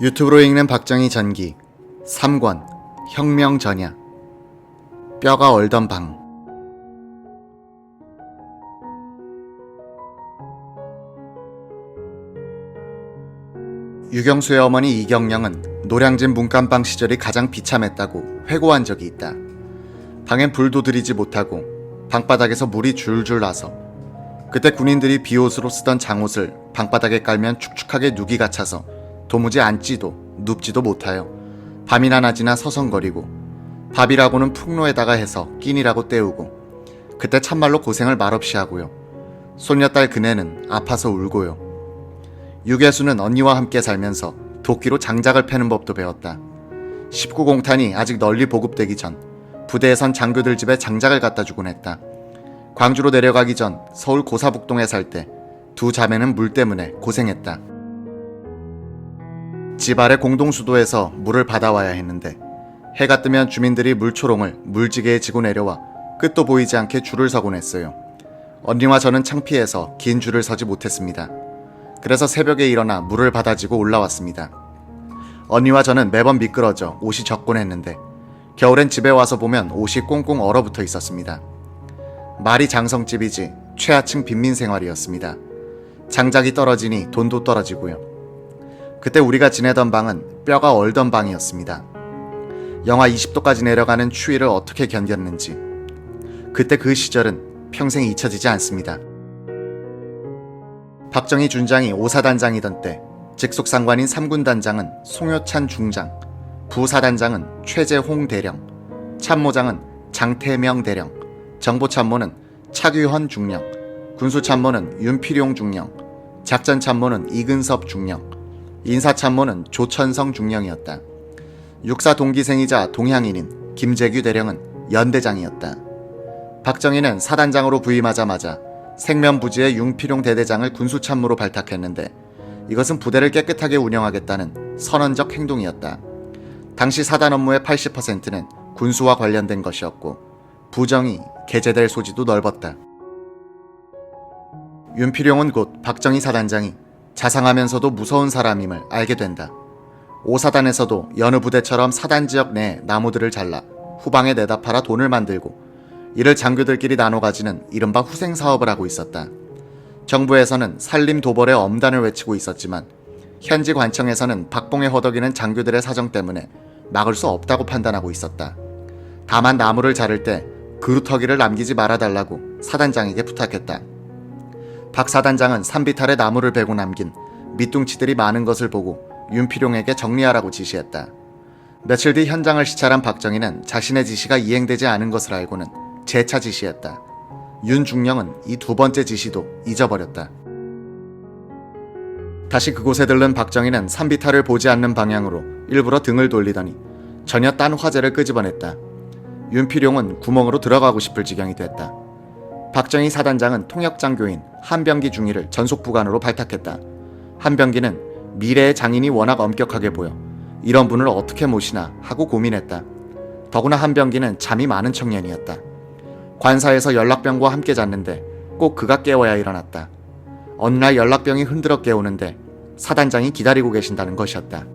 유튜브로 읽는 박정희 전기 3권 혁명 전야 뼈가 얼던 방. 유경수의 어머니 이경영은 노량진 문간방 시절이 가장 비참했다고 회고한 적이 있다. 방엔 불도 들이지 못하고 방바닥에서 물이 줄줄 나서 그때 군인들이 비옷으로 쓰던 장옷을 방바닥에 깔면 축축하게 누기가 차서 도무지 앉지도 눕지도 못하여 밤이나 낮이나 서성거리고 밥이라고는 풍로에다가 해서 끼니라고 때우고 그때 참말로 고생을 말없이 하고요. 손녀딸 그네는 아파서 울고요. 유계수는 언니와 함께 살면서 도끼로 장작을 패는 법도 배웠다. 19공탄이 아직 널리 보급되기 전 부대에선 장교들 집에 장작을 갖다 주곤 했다. 광주로 내려가기 전 서울 고사북동에 살 때 두 자매는 물 때문에 고생했다. 집 아래 공동수도에서 물을 받아와야 했는데 해가 뜨면 주민들이 물초롱을 물지개에 지고 내려와 끝도 보이지 않게 줄을 서곤 했어요. 언니와 저는 창피해서 긴 줄을 서지 못했습니다. 그래서 새벽에 일어나 물을 받아지고 올라왔습니다. 언니와 저는 매번 미끄러져 옷이 젖곤 했는데 겨울엔 집에 와서 보면 옷이 꽁꽁 얼어붙어 있었습니다. 말이 장성집이지 최하층 빈민 생활이었습니다. 장작이 떨어지니 돈도 떨어지고요. 그때 우리가 지내던 방은 뼈가 얼던 방이었습니다. 영하 20도까지 내려가는 추위를 어떻게 견뎠는지 그때 그 시절은 평생 잊혀지지 않습니다. 박정희 준장이 오사단장이던 때 직속상관인 3군단장은 송효찬 중장, 부사단장은 최재홍 대령, 참모장은 장태명 대령, 정보참모는 차규헌 중령, 군수참모는 윤필용 중령, 작전참모는 이근섭 중령, 인사참모는 조천성 중령이었다. 육사 동기생이자 동향인인 김재규 대령은 연대장이었다. 박정희는 사단장으로 부임하자마자 생면부지의 융필용 대대장을 군수참모로 발탁했는데 이것은 부대를 깨끗하게 운영하겠다는 선언적 행동이었다. 당시 사단 업무의 80%는 군수와 관련된 것이었고 부정이 게재될 소지도 넓었다. 윤필용은 곧 박정희 사단장이 자상하면서도 무서운 사람임을 알게 된다. 5사단에서도 여느 부대처럼 사단 지역 내 나무들을 잘라 후방에 내다 팔아 돈을 만들고 이를 장교들끼리 나눠 가지는 이른바 후생사업을 하고 있었다. 정부에서는 산림 도벌의 엄단을 외치고 있었지만 현지 관청에서는 박봉에 허덕이는 장교들의 사정 때문에 막을 수 없다고 판단하고 있었다. 다만 나무를 자를 때 그루터기를 남기지 말아달라고 사단장에게 부탁했다. 박 사단장은 산비탈에 나무를 베고 남긴 밑둥치들이 많은 것을 보고 윤필용에게 정리하라고 지시했다. 며칠 뒤 현장을 시찰한 박정희는 자신의 지시가 이행되지 않은 것을 알고는 재차 지시했다. 윤 중령은 이 두 번째 지시도 잊어버렸다. 다시 그곳에 들른 박정희는 산비탈을 보지 않는 방향으로 일부러 등을 돌리더니 전혀 딴 화제를 끄집어냈다. 윤필용은 구멍으로 들어가고 싶을 지경이 됐다. 박정희 사단장은 통역장교인 한병기 중위를 전속부관으로 발탁했다. 한병기는 미래의 장인이 워낙 엄격하게 보여 이런 분을 어떻게 모시나 하고 고민했다. 더구나 한병기는 잠이 많은 청년이었다. 관사에서 연락병과 함께 잤는데 꼭 그가 깨워야 일어났다. 어느 날 연락병이 흔들어 깨우는데 사단장이 기다리고 계신다는 것이었다.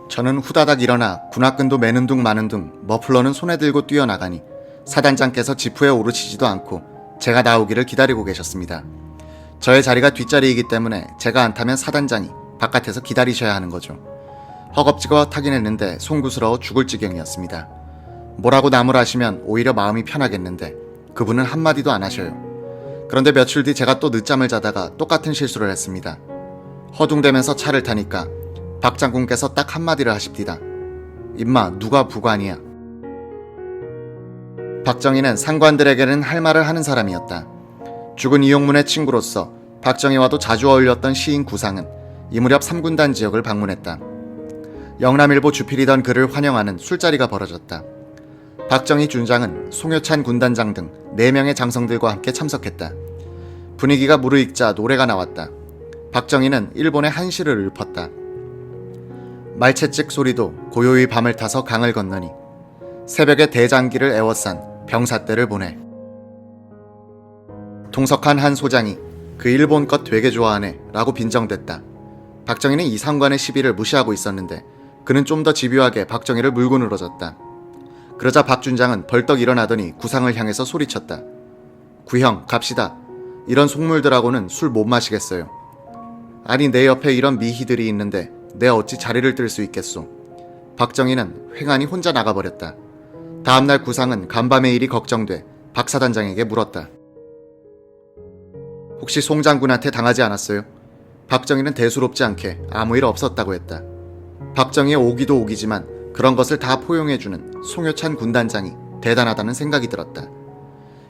저는 후다닥 일어나 군화끈도 매는 둥 마는 둥 머플러는 손에 들고 뛰어나가니 사단장께서 지프에 오르시지도 않고 제가 나오기를 기다리고 계셨습니다. 저의 자리가 뒷자리이기 때문에 제가 안 타면 사단장이 바깥에서 기다리셔야 하는 거죠. 허겁지겁 타긴 했는데 송구스러워 죽을 지경이었습니다. 뭐라고 나무라시면 오히려 마음이 편하겠는데 그분은 한마디도 안 하셔요. 그런데 며칠 뒤 제가 또 늦잠을 자다가 똑같은 실수를 했습니다. 허둥대면서 차를 타니까 박 장군께서 딱 한마디를 하십디다. 임마 누가 부관이야. 박정희는 상관들에게는 할 말을 하는 사람이었다. 죽은 이용문의 친구로서 박정희와도 자주 어울렸던 시인 구상은 이 무렵 3군단 지역을 방문했다. 영남일보 주필이던 그를 환영하는 술자리가 벌어졌다. 박정희 준장은 송효찬 군단장 등 4명의 장성들과 함께 참석했다. 분위기가 무르익자 노래가 나왔다. 박정희는 일본의 한시를 읊었다. 말채찍 소리도 고요히 밤을 타서 강을 건너니 새벽에 대장기를 에워싼 병사떼를 보내. 통석한 한 소장이 그 일본 것 되게 좋아하네 라고 빈정댔다. 박정희는 이 상관의 시비를 무시하고 있었는데 그는 좀 더 집요하게 박정희를 물고 늘어졌다. 그러자 박준장은 벌떡 일어나더니 구상을 향해서 소리쳤다. 구형 갑시다. 이런 속물들하고는 술 못 마시겠어요. 아니 내 옆에 이런 미희들이 있는데 내 어찌 자리를 뜰 수 있겠소. 박정희는 횡하니 혼자 나가버렸다. 다음날 구상은 간밤의 일이 걱정돼 박 사단장에게 물었다. 혹시 송 장군한테 당하지 않았어요? 박정희는 대수롭지 않게 아무 일 없었다고 했다. 박정희의 오기도 오기지만 그런 것을 다 포용해주는 송효찬 군단장이 대단하다는 생각이 들었다.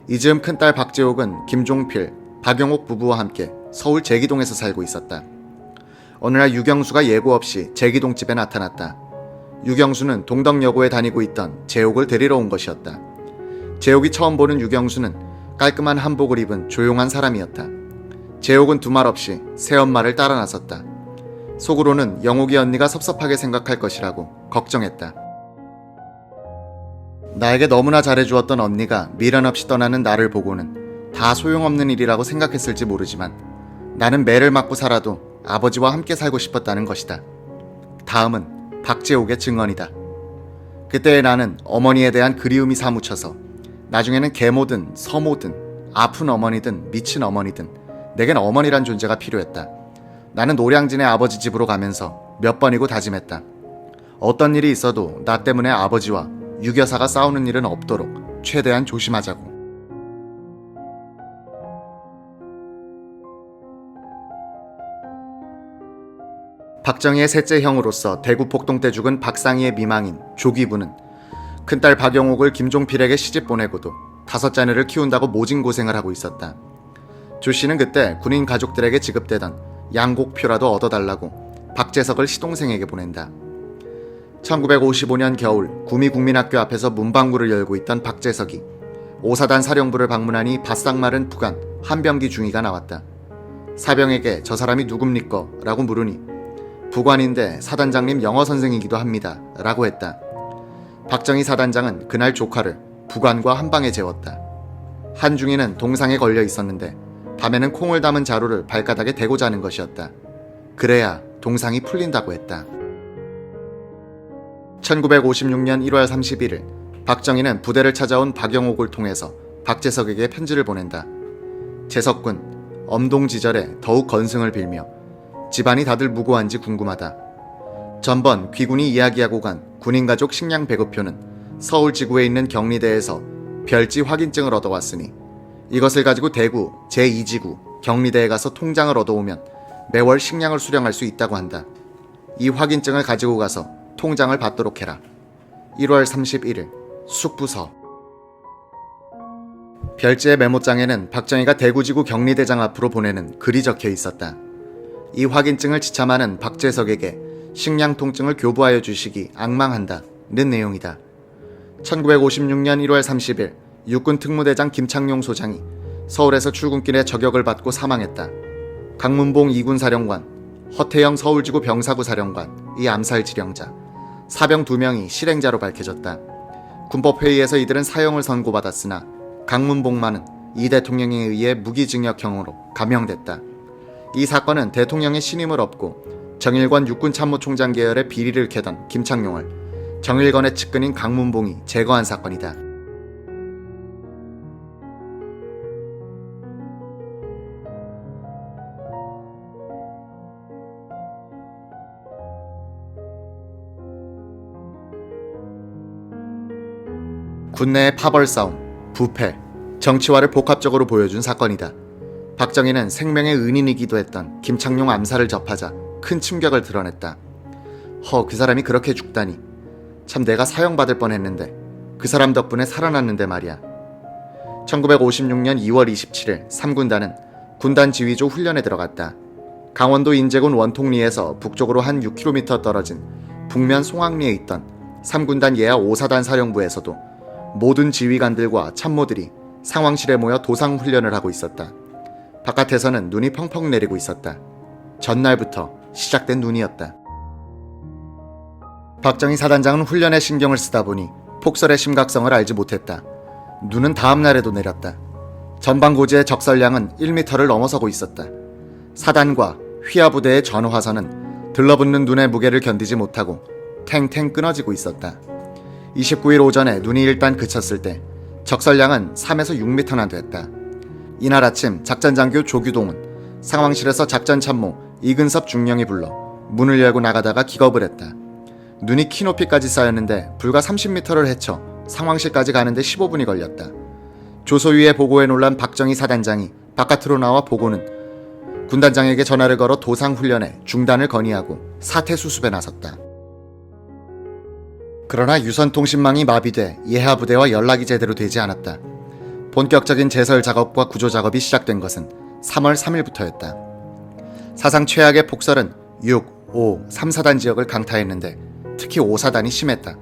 이즈음 큰딸 박재옥은 김종필, 박용옥 부부와 함께 서울 제기동에서 살고 있었다. 어느 날 유경수가 예고 없이 제기동 집에 나타났다. 유경수는 동덕여고에 다니고 있던 재옥을 데리러 온 것이었다. 재옥이 처음 보는 유경수는 깔끔한 한복을 입은 조용한 사람이었다. 재옥은 두말 없이 새엄마를 따라 나섰다. 속으로는 영옥이 언니가 섭섭하게 생각할 것이라고 걱정했다. 나에게 너무나 잘해주었던 언니가 미련 없이 떠나는 나를 보고는 다 소용없는 일이라고 생각했을지 모르지만 나는 매를 맞고 살아도 아버지와 함께 살고 싶었다는 것이다. 다음은 박재옥의 증언이다. 그때의 나는 어머니에 대한 그리움이 사무쳐서 나중에는 계모든 서모든 아픈 어머니든 미친 어머니든 내겐 어머니란 존재가 필요했다. 나는 노량진의 아버지 집으로 가면서 몇 번이고 다짐했다. 어떤 일이 있어도 나 때문에 아버지와 유교사가 싸우는 일은 없도록 최대한 조심하자고. 박정희의 셋째 형으로서 대구 폭동때 죽은 박상희의 미망인 조기부는 큰딸 박영옥을 김종필에게 시집 보내고도 5자녀를 키운다고 모진 고생을 하고 있었다. 조 씨는 그때 군인 가족들에게 지급되던 양곡표라도 얻어달라고 박재석을 시동생에게 보낸다. 1955년 겨울 구미국민학교 앞에서 문방구를 열고 있던 박재석이 오사단 사령부를 방문하니 바싹 마른 부관 한병기 중위가 나왔다. 사병에게 저 사람이 누굽니까? 라고 물으니 부관인데 사단장님 영어 선생이기도 합니다. 라고 했다. 박정희 사단장은 그날 조카를 부관과 한방에 재웠다. 한중이는 동상에 걸려 있었는데 밤에는 콩을 담은 자루를 발바닥에 대고 자는 것이었다. 그래야 동상이 풀린다고 했다. 1956년 1월 31일 박정희는 부대를 찾아온 박영옥을 통해서 박재석에게 편지를 보낸다. 재석군, 엄동지절에 더욱 건승을 빌며 집안이 다들 무고한지 궁금하다. 전번 귀군이 이야기하고 간 군인가족 식량 배급표는 서울지구에 있는 격리대에서 별지 확인증을 얻어왔으니 이것을 가지고 대구 제2지구 격리대에 가서 통장을 얻어오면 매월 식량을 수령할 수 있다고 한다. 이 확인증을 가지고 가서 통장을 받도록 해라. 1월 31일 숙부서. 별지의 메모장에는 박정희가 대구지구 격리대장 앞으로 보내는 글이 적혀 있었다. 이 확인증을 지참하는 박재석에게 식량 통증을 교부하여 주시기 앙망한다 는 내용이다. 1956년 1월 30일 육군 특무대장 김창룡 소장이 서울에서 출근길에 저격을 받고 사망했다. 강문봉 2군 사령관, 허태영 서울지구 병사구 사령관, 이 암살 지령자, 사병 2명이 실행자로 밝혀졌다. 군법회의에서 이들은 사형을 선고받았으나 강문봉만은 이 대통령에 의해 무기징역형으로 감형됐다. 이 사건은 대통령의 신임을 얻고 정일권 육군참모총장 계열의 비리를 캐던 김창룡을 정일권의 측근인 강문봉이 제거한 사건이다. 군내의 파벌싸움, 부패, 정치화를 복합적으로 보여준 사건이다. 박정희는 생명의 은인이기도 했던 김창룡 암살을 접하자 큰 충격을 드러냈다. 그 사람이 그렇게 죽다니. 참 내가 사형받을 뻔했는데 그 사람 덕분에 살아났는데 말이야. 1956년 2월 27일 3군단은 군단 지휘조 훈련에 들어갔다. 강원도 인제군 원통리에서 북쪽으로 한 6km 떨어진 북면 송악리에 있던 3군단 예하 5사단 사령부에서도 모든 지휘관들과 참모들이 상황실에 모여 도상훈련을 하고 있었다. 바깥에서는 눈이 펑펑 내리고 있었다. 전날부터 시작된 눈이었다. 박정희 사단장은 훈련에 신경을 쓰다 보니 폭설의 심각성을 알지 못했다. 눈은 다음 날에도 내렸다. 전방고지의 적설량은 1m를 넘어서고 있었다. 사단과 휘하 부대의 전화선은 들러붙는 눈의 무게를 견디지 못하고 탱탱 끊어지고 있었다. 29일 오전에 눈이 일단 그쳤을 때 적설량은 3에서 6m나 됐다. 이날 아침 작전장교 조규동은 상황실에서 작전참모 이근섭 중령이 불러 문을 열고 나가다가 기겁을 했다. 눈이 키 높이까지 쌓였는데 불과 30m를 헤쳐 상황실까지 가는데 15분이 걸렸다. 조소위의 보고에 놀란 박정희 사단장이 바깥으로 나와 보고는 군단장에게 전화를 걸어 도상훈련에 중단을 건의하고 사태 수습에 나섰다. 그러나 유선통신망이 마비돼 예하부대와 연락이 제대로 되지 않았다. 본격적인 제설 작업과 구조 작업이 시작된 것은 3월 3일부터였다. 사상 최악의 폭설은 6, 5, 3사단 지역을 강타했는데 특히 5사단이 심했다.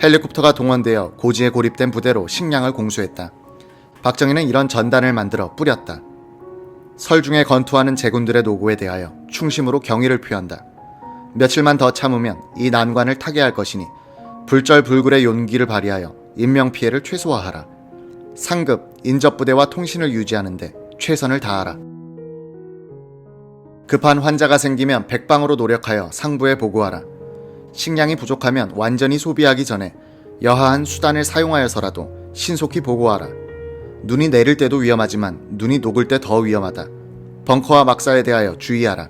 헬리콥터가 동원되어 고지에 고립된 부대로 식량을 공수했다. 박정희는 이런 전단을 만들어 뿌렸다. 설중에 건투하는 제군들의 노고에 대하여 충심으로 경의를 표한다. 며칠만 더 참으면 이 난관을 타개할 것이니 불절불굴의 용기를 발휘하여 인명피해를 최소화하라. 상급, 인접부대와 통신을 유지하는데 최선을 다하라. 급한 환자가 생기면 백방으로 노력하여 상부에 보고하라. 식량이 부족하면 완전히 소비하기 전에 여하한 수단을 사용하여서라도 신속히 보고하라. 눈이 내릴 때도 위험하지만 눈이 녹을 때 더 위험하다. 벙커와 막사에 대하여 주의하라.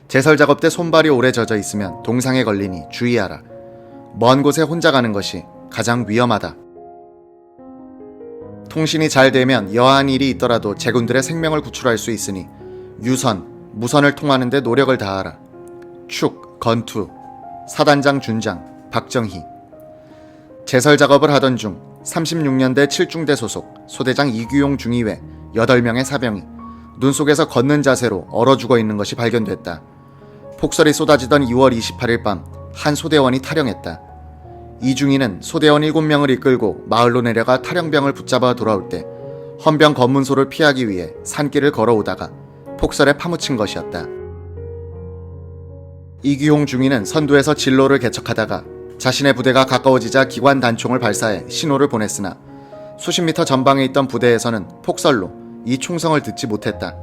제설 작업 때 손발이 오래 젖어 있으면 동상에 걸리니 주의하라. 먼 곳에 혼자 가는 것이 가장 위험하다. 통신이 잘 되면 여하한 일이 있더라도 제군들의 생명을 구출할 수 있으니 유선, 무선을 통하는 데 노력을 다하라. 축, 건투, 사단장 준장, 박정희. 제설 작업을 하던 중 36년대 7중대 소속 소대장 이규용 중위외 8명의 사병이 눈 속에서 걷는 자세로 얼어 죽어 있는 것이 발견됐다. 폭설이 쏟아지던 2월 28일 밤 한 소대원이 탈영했다. 이중위는 소대원 7명을 이끌고 마을로 내려가 탈영병을 붙잡아 돌아올 때 헌병 검문소를 피하기 위해 산길을 걸어오다가 폭설에 파묻힌 것이었다. 이규용 중위는 선두에서 진로를 개척하다가 자신의 부대가 가까워지자 기관 단총을 발사해 신호를 보냈으나 수십 미터 전방에 있던 부대에서는 폭설로 이 총성을 듣지 못했다.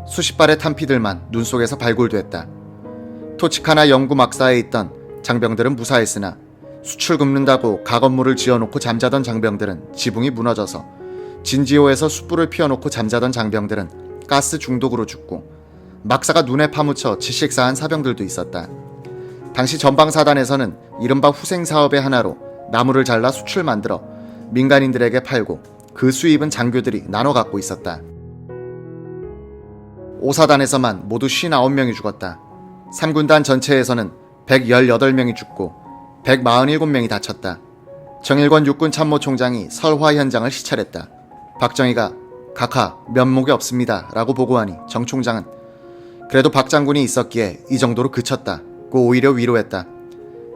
수십 발의 탄피들만 눈 속에서 발굴됐다. 토치카나 영구 막사에 있던 장병들은 무사했으나 수출 굽는다고 가건물을 지어놓고 잠자던 장병들은 지붕이 무너져서 진지호에서 숯불을 피워놓고 잠자던 장병들은 가스 중독으로 죽고 막사가 눈에 파묻혀 질식사한 사병들도 있었다. 당시 전방사단에서는 이른바 후생사업의 하나로 나무를 잘라 숯을 만들어 민간인들에게 팔고 그 수입은 장교들이 나눠 갖고 있었다. 5사단에서만 모두 59명이 죽었다. 3군단 전체에서는 118명이 죽고 147명이 다쳤다. 정일권 육군 참모총장이 설화 현장을 시찰했다. 박정희가 각하 면목이 없습니다 라고 보고하니 정 총장은 그래도 박 장군이 있었기에 이 정도로 그쳤다고 오히려 위로했다.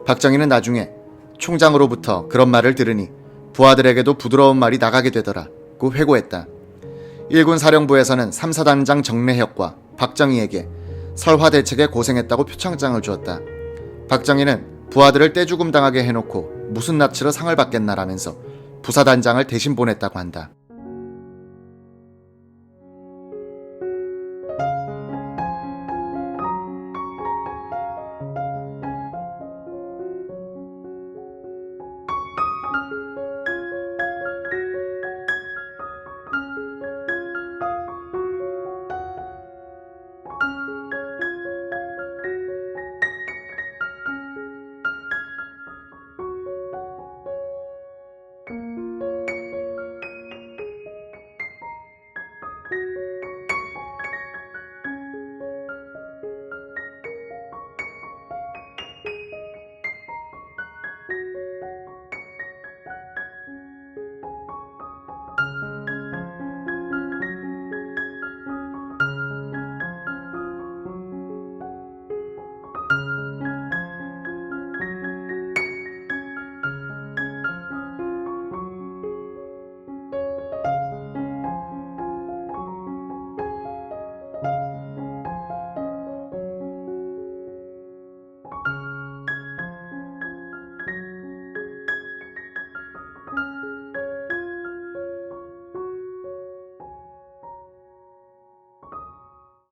박정희는 나중에 총장으로부터 그런 말을 들으니 부하들에게도 부드러운 말이 나가게 되더라고 회고했다. 1군 사령부에서는 3사단장 정래혁과 박정희에게 설화 대책에 고생했다고 표창장을 주었다. 박정희는 부하들을 떼죽음 당하게 해놓고 무슨 낯으로 상을 받겠나라면서 부사단장을 대신 보냈다고 한다.